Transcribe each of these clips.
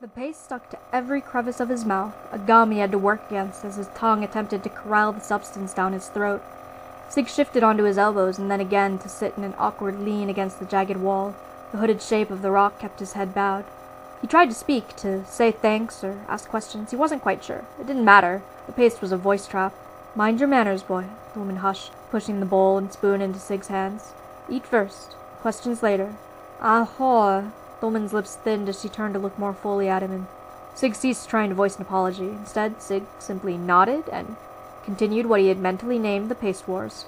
The paste stuck to every crevice of his mouth, a gum he had to work against as his tongue attempted to corral the substance down his throat. Sig shifted onto his elbows and then again to sit in an awkward lean against the jagged wall. The hooded shape of the rock kept his head bowed. He tried to speak, to say thanks or ask questions. He wasn't quite sure. It didn't matter. The paste was a voice trap. "Mind your manners, boy," the woman hushed, pushing the bowl and spoon into Sig's hands. "Eat first. Questions later." "Ah-haw." The woman's lips thinned as she turned to look more fully at him, and Sig ceased trying to voice an apology. Instead, Sig simply nodded and continued what he had mentally named the paste wars.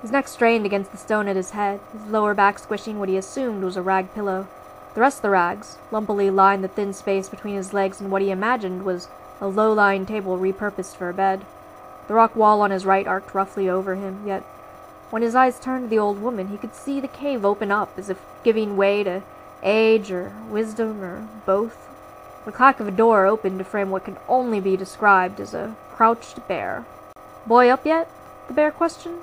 His neck strained against the stone at his head, his lower back squishing what he assumed was a rag pillow. The rest of the rags lumpily lined the thin space between his legs and what he imagined was a low-lying table repurposed for a bed. The rock wall on his right arced roughly over him, yet when his eyes turned to the old woman, he could see the cave open up as if giving way to age or wisdom or both. The crack of a door opened to frame what could only be described as a crouched bear. "Boy up yet?" the bear questioned.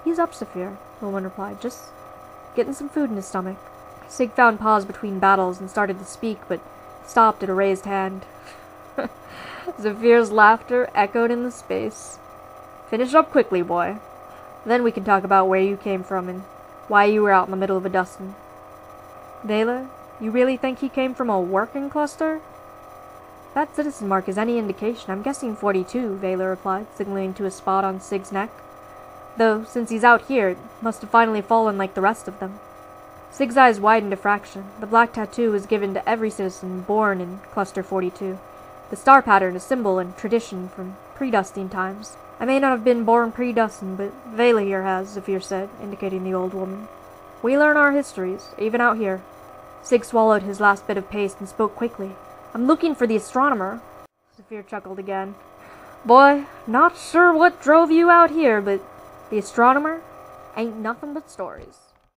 "He's up, Saphir," the woman replied, "just getting some food in his stomach." Sig found pause between battles and started to speak, but stopped at a raised hand. Saphir's laughter echoed in the space. "Finish up quickly, boy. Then we can talk about where you came from and why you were out in the middle of a dustin'." "Vela, you really think he came from a working cluster?" "That citizen mark is any indication. I'm guessing 42, Vela replied, signaling to a spot on Sig's neck. "Though, since he's out here, it must have finally fallen like the rest of them." Sig's eyes widened a fraction. The black tattoo was given to every citizen born in Cluster 42. The star pattern, a symbol and tradition from pre-dusting times. "I may not have been born pre-dustin', but Vela here has," Zephyr said, indicating the old woman. "We learn our histories, even out here." Sig swallowed his last bit of paste and spoke quickly. "I'm looking for the astronomer." Zephyr chuckled again. "Boy, not sure what drove you out here, but the astronomer ain't nothing but stories."